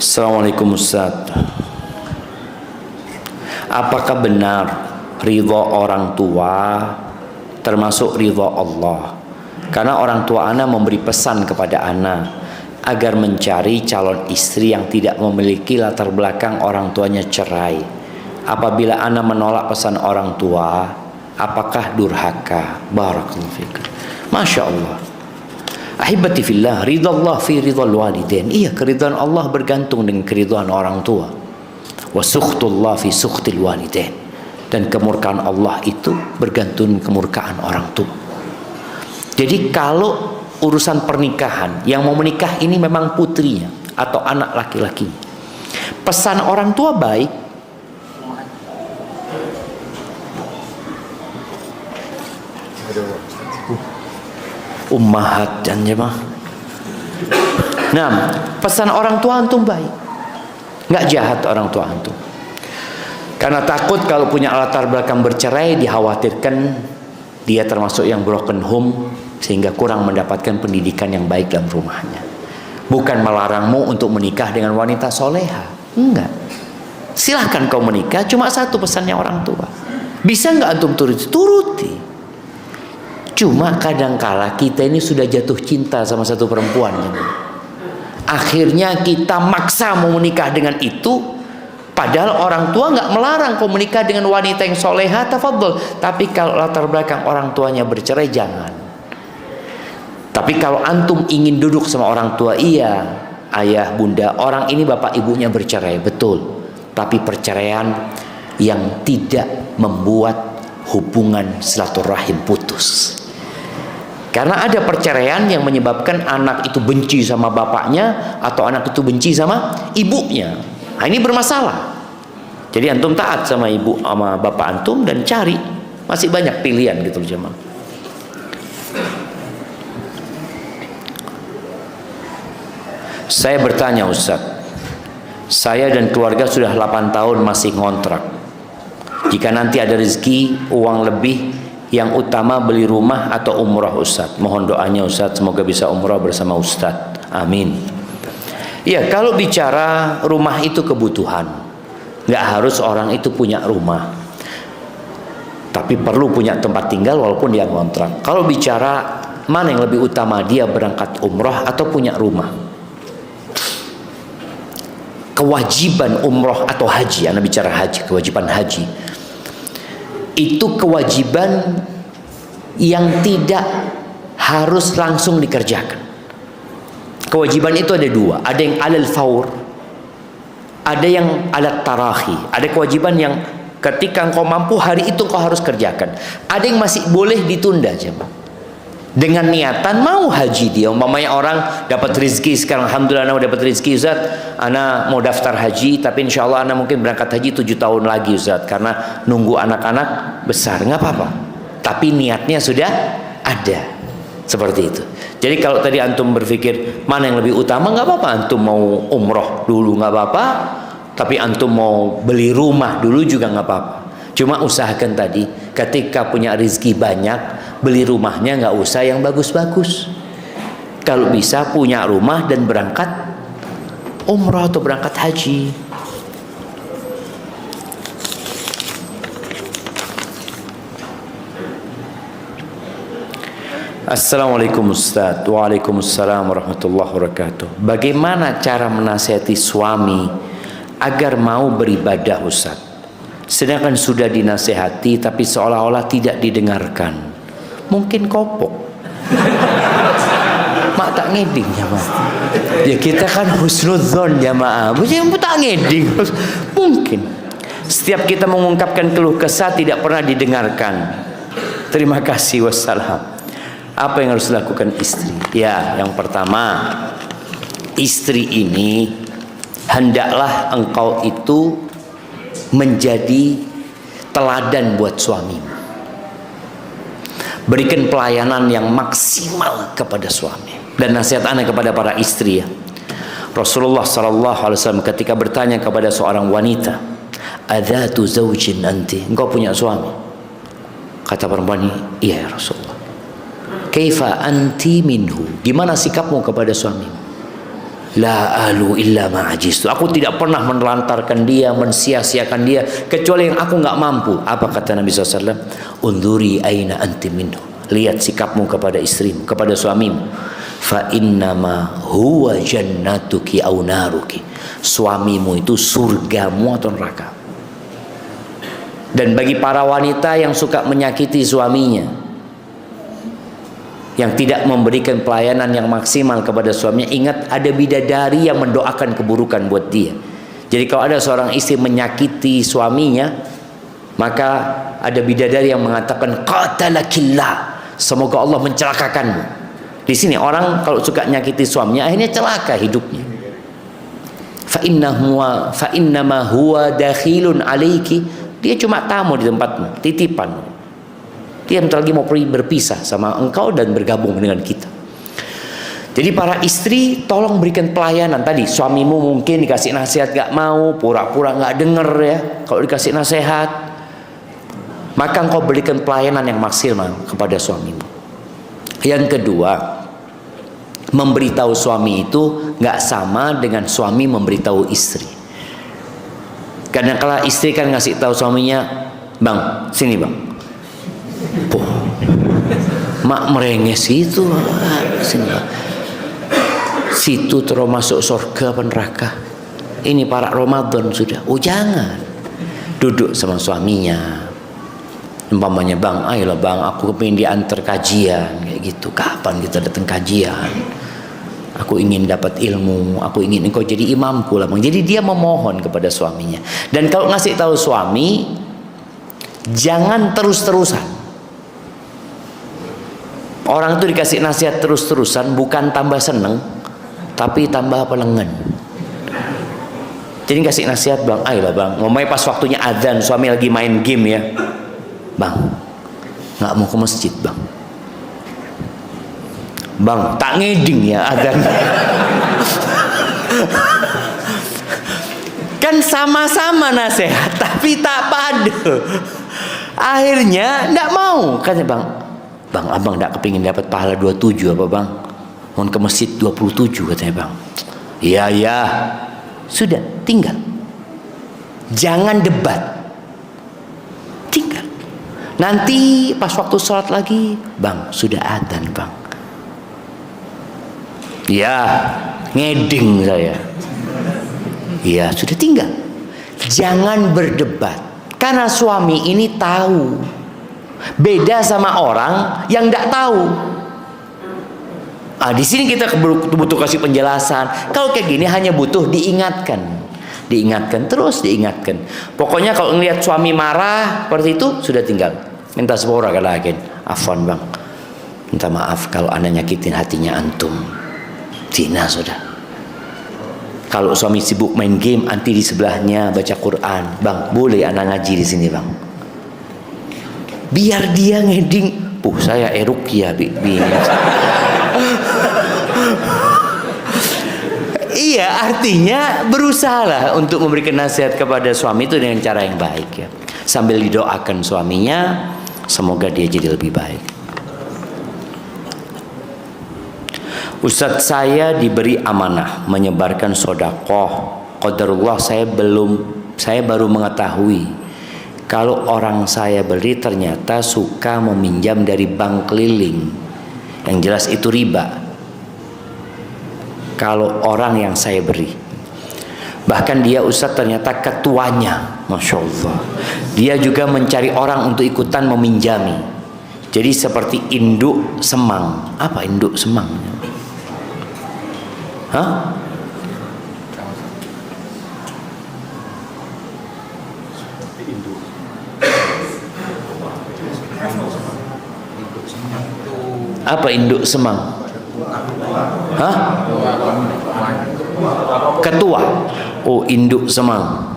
Assalamualaikum Ustaz. Apakah benar ridha orang tua termasuk ridha Allah? Karena orang tua ana memberi pesan kepada ana agar mencari calon istri yang tidak memiliki latar belakang orang tuanya cerai. Apabila ana menolak pesan orang tua, apakah durhaka? Barakallahu fikum. Masya Allah. Ahibati fillah, ridha Allah fi ridha walidain. Iya, keridhaan Allah bergantung dengan keridhaan orang tua. Wa sukhtullah fi sukhtil walidain. Dan kemurkaan Allah itu bergantung kemurkaan orang tua. Jadi kalau urusan pernikahan, yang mau menikah ini memang putrinya atau anak laki-laki, pesan orang tua baik. Ummahat dan jemaah. Nah, pesan orang tua antum baik, nggak jahat orang tua antum. Karena takut kalau punya latar belakang bercerai, dikhawatirkan dia termasuk yang broken home sehingga kurang mendapatkan pendidikan yang baik dalam rumahnya. Bukan melarangmu untuk menikah dengan wanita soleha, enggak. Silahkan kau menikah, cuma satu pesannya orang tua. Bisa nggak antum turuti? Turuti. Cuma kadangkala kita ini sudah jatuh cinta sama satu perempuan, akhirnya kita maksa mau menikah dengan itu, padahal orang tua nggak melarang kau menikah dengan wanita yang soleha, tafadhol. Tapi kalau latar belakang orang tuanya bercerai, jangan. Tapi kalau antum ingin duduk sama orang tua, iya ayah bunda, orang ini bapak ibunya bercerai, betul. Tapi perceraian yang tidak membuat hubungan silaturahim putus. Karena ada perceraian yang menyebabkan anak itu benci sama bapaknya atau anak itu benci sama ibunya. Nah, ini bermasalah. Jadi antum taat sama ibu sama bapak antum dan cari, masih banyak pilihan gitu jemaah. Saya bertanya Ustaz, saya dan keluarga sudah 8 tahun masih ngontrak. Jika nanti ada rezeki uang lebih, yang utama beli rumah atau umrah Ustaz. Mohon doanya Ustaz, semoga bisa umrah bersama Ustaz. Amin. Ya, kalau bicara rumah itu kebutuhan, nggak harus orang itu punya rumah, tapi perlu punya tempat tinggal walaupun dia ngontrak. Kalau bicara mana yang lebih utama, dia berangkat umrah atau punya rumah? Kewajiban umrah atau haji, anda bicara haji, kewajiban haji itu kewajiban yang tidak harus langsung dikerjakan. Kewajiban itu ada dua, ada yang alal faur, ada yang alat tarahi. Ada kewajiban yang ketika engkau mampu hari itu kau harus kerjakan. Ada yang masih boleh ditunda jemaah. Dengan niatan mau haji dia, umpamanya orang dapat rezeki sekarang, alhamdulillah anak dapat rezeki Ustaz, anak mau daftar haji, tapi insya Allah anak mungkin berangkat haji 7 tahun lagi Ustaz, karena nunggu anak-anak besar, nggak apa-apa. Tapi niatnya sudah ada, seperti itu. Jadi kalau tadi antum berpikir mana yang lebih utama, nggak apa-apa. Antum mau umroh dulu nggak apa-apa, tapi antum mau beli rumah dulu juga nggak apa-apa. Cuma usahakan tadi, ketika punya rezeki banyak, beli rumahnya nggak usah yang bagus-bagus. Kalau bisa punya rumah dan berangkat umrah atau berangkat haji. Assalamualaikum Ustaz. Waalaikumsalam warahmatullahi wabarakatuh. Bagaimana cara menasihati suami agar mau beribadah Ustaz? Sedangkan sudah dinasihati tapi seolah-olah tidak didengarkan. Mungkin kopok. Mak tak ngeding jamaah. Ya kita kan husnudzon jamaah. Bukan tak ngeding. Mungkin setiap kita mengungkapkan keluh kesah tidak pernah didengarkan. Terima kasih, wassalam. Apa yang harus dilakukan istri? Ya, yang pertama, istri ini hendaklah engkau itu menjadi teladan buat suamimu. Berikan pelayanan yang maksimal kepada suami. Dan nasihat anak kepada para istri ya. Rasulullah SAW ketika bertanya kepada seorang wanita, "Adzatu zaujin anti?" Engkau punya suami? Kata perempuan ini, "Iya ya Rasulullah." "Kaifa anti minhu?" Gimana sikapmu kepada suamimu? La alu illa ma'ajistu. Aku tidak pernah menelantarkan dia, mensia-siakan dia, kecuali yang aku nggak mampu. Apa kata Nabi SAW? Unduri aina anti minhu. Lihat sikapmu kepada istrimu, kepada suamimu. Fa innama huwa jannatuki au naruki. Suamimu itu surgamu atau neraka. Dan bagi para wanita yang suka menyakiti suaminya, yang tidak memberikan pelayanan yang maksimal kepada suaminya, ingat ada bidadari yang mendoakan keburukan buat dia. Jadi kalau ada seorang istri menyakiti suaminya, maka ada bidadari yang mengatakan qatalakillah, semoga Allah mencelakakanmu. Di sini orang kalau suka nyakiti suaminya akhirnya celaka hidupnya. Fa innama huwa dakhilun alaiki. Dia cuma tamu di tempatmu, titipan. Dia bentar lagi mau pergi berpisah sama engkau dan bergabung dengan kita. Jadi para istri tolong berikan pelayanan. Tadi suamimu mungkin dikasih nasihat gak mau, pura-pura gak denger ya. Kalau dikasih nasihat, maka engkau berikan pelayanan yang maksimal kepada suamimu. Yang kedua, memberitahu suami itu gak sama dengan suami memberitahu istri. Kadang-kala istri kan ngasih tahu suaminya, bang, sini bang. Mak merenges itu, situ terus masuk surga apa neraka. Ini para Ramadan sudah. Oh jangan, duduk sama suaminya. Umpamanya bang, ayolah bang, aku kepingin diantar kajian kayak gitu. Kapan kita datang kajian? Aku ingin dapat ilmu, aku ingin engkau jadi imamku lah bang. Jadi dia memohon kepada suaminya. Dan kalau ngasih tahu suami, jangan terus-terusan. Orang itu dikasih nasihat terus-terusan bukan tambah seneng, tapi tambah pelengen. Jadi kasih nasihat bang, ayolah bang, ngomongnya pas waktunya adzan, suami lagi main game ya, bang, nggak mau ke masjid bang. Bang, tak ngeding ya adzan. Kan sama-sama nasihat, tapi tak padu. Akhirnya nggak mau, katanya bang. Bang, abang tidak kepingin dapat pahala 27 apa bang? Mau ke masjid 27 katanya bang. Iya ya, sudah tinggal. Jangan debat, tinggal. Nanti pas waktu sholat lagi, bang sudah adzan bang. Iya, ngeding saya. Iya sudah tinggal. Jangan berdebat, karena suami ini tahu. Beda sama orang yang tidak tahu. Di sini kita butuh kasih penjelasan. Kalau kayak gini hanya butuh diingatkan, diingatkan terus diingatkan. Pokoknya kalau ngelihat suami marah seperti itu sudah tinggal. Minta sepura lagi. Afwan bang, minta maaf kalau anda nyakitin hatinya antum. Zina sudah. Kalau suami sibuk main game, anti di sebelahnya baca Quran. Bang, boleh anak ngaji di sini bang. Biar dia ngeding, saya eruqyah Iya, artinya berusahalah untuk memberikan nasihat kepada suami itu dengan cara yang baik ya. Sambil didoakan suaminya, semoga dia jadi lebih baik. Ustadz, saya diberi amanah menyebarkan sedekah. Qadarullah saya baru mengetahui kalau orang saya beri ternyata suka meminjam dari bank keliling. Yang jelas itu riba. Kalau orang yang saya beri, bahkan dia Ustadz ternyata ketuanya, Masya Allah, dia juga mencari orang untuk ikutan meminjami. Jadi seperti induk semang. Apa induk semang? Hah? Apa induk semang? Hah? Ketua. Oh, induk semang.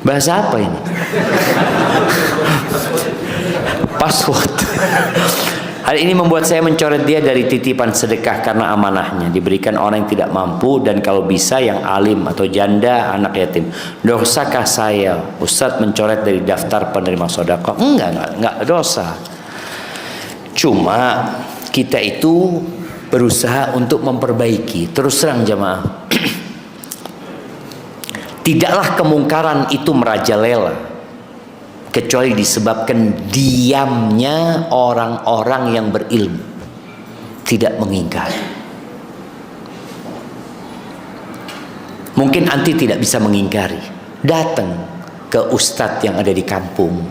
Bahasa apa ini? Password. Hal ini membuat saya mencoret dia dari titipan sedekah karena amanahnya diberikan orang yang tidak mampu, dan kalau bisa yang alim atau janda, anak yatim. Dosakah saya, Ustadz, mencoret dari daftar penerima sedekah? Enggak dosa. Cuma kita itu berusaha untuk memperbaiki. Terus terang jamaah, tidaklah kemungkaran itu merajalela kecuali disebabkan diamnya orang-orang yang berilmu, tidak mengingkari. Mungkin anti tidak bisa mengingkari, datang ke ustadz yang ada di kampung,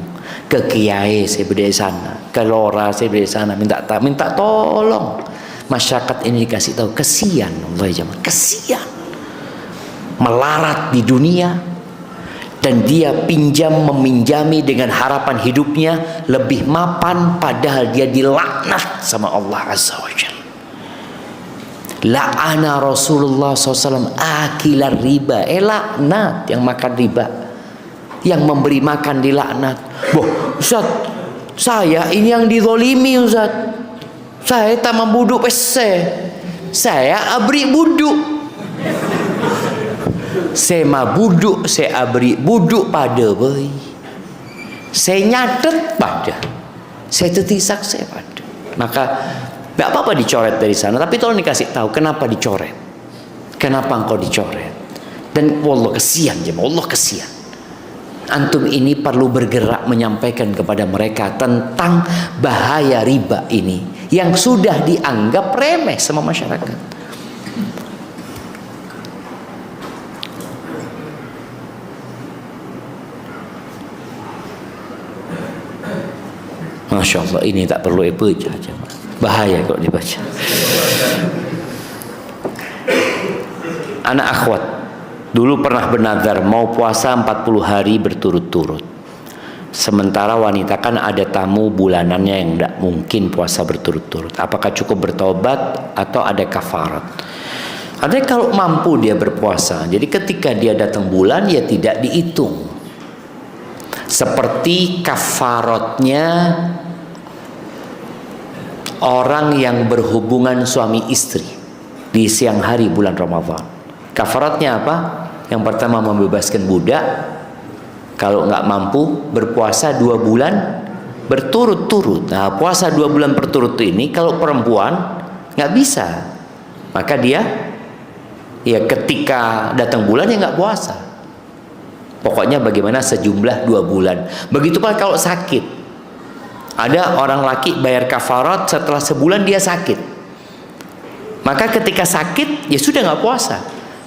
ke kiai saya berdiri sana, ke lora saya berdiri sana, minta tolong. Masyarakat ini dikasih tahu, kesian Allah jemaah, kesian, melarat di dunia, dan dia meminjami dengan harapan hidupnya lebih mapan, padahal dia dilaknat sama Allah Azza wa Jalla. La'ana Rasulullah SAW akilar riba, laknat yang makan riba, yang memberi makan dilaknat. Boh, Ustaz, saya ini yang dizolimi Ustaz, saya tak membuduk pese, saya abri buduk, saya mabuduk, saya abri buduk pada boy, saya nyatet pada, saya tetisak saya pada. Maka gak apa-apa dicoret dari sana, tapi tolong dikasih tahu kenapa dicoret, kenapa engkau dicoret. Dan wallah kesian jemaah, Allah kesian. Antum ini perlu bergerak menyampaikan kepada mereka tentang bahaya riba ini yang sudah dianggap remeh sama masyarakat. Masya Allah, ini tak perlu baca jemaah. Bahaya kalau dibaca. Anak akhwat dulu pernah bernazar mau puasa 40 hari berturut-turut. Sementara wanita kan ada tamu bulanannya yang tidak mungkin puasa berturut-turut. Apakah cukup bertobat atau ada kafarat? Ada kalau mampu dia berpuasa. Jadi ketika dia datang bulan ya tidak dihitung. Seperti kafaratnya orang yang berhubungan suami istri di siang hari bulan Ramadan. Kafaratnya apa? Yang pertama membebaskan budak. Kalau nggak mampu berpuasa 2 bulan berturut-turut. Nah, puasa 2 bulan berturut ini kalau perempuan nggak bisa, maka dia ya ketika datang bulan ya nggak puasa. Pokoknya bagaimana sejumlah 2 bulan. Begitu pula kalau sakit. Ada orang laki bayar kafarat setelah sebulan dia sakit. Maka ketika sakit ya sudah nggak puasa.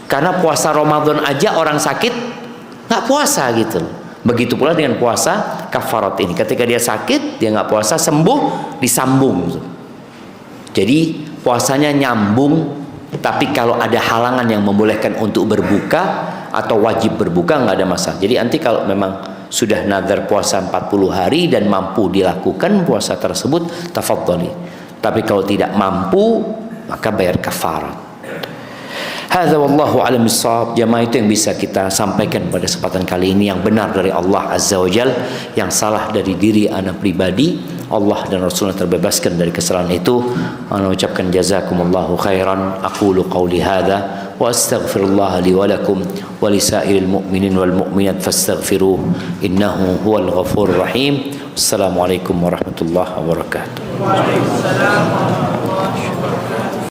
Karena puasa Ramadan aja orang sakit nggak puasa gitu. Begitu pula dengan puasa kafarat ini. Ketika dia sakit dia nggak puasa, sembuh disambung. Jadi puasanya nyambung. Tapi kalau ada halangan yang membolehkan untuk berbuka atau wajib berbuka nggak ada masalah. Jadi nanti kalau memang sudah nazar puasa 40 hari dan mampu dilakukan puasa tersebut, tafadhali. Tapi kalau tidak mampu maka bayar kafarat. Hadza wallahu a'lam bissawab. Jamaah, itu yang bisa kita sampaikan pada kesempatan kali ini, yang benar dari Allah Azza wa Jal, yang salah dari diri ana pribadi. Allah dan Rasulullah terbebaskan dari kesalahan itu. Ana ucapkan jazakumullahu khairan. Aqulu qawli hadza wa astaghfirullah li wa lakum wa lisairil mu'minin wal mu'minat fastaghfiruh innahu huwal ghafurur rahim. Assalamualaikum warahmatullahi wabarakatuh. Waalaikumsalam.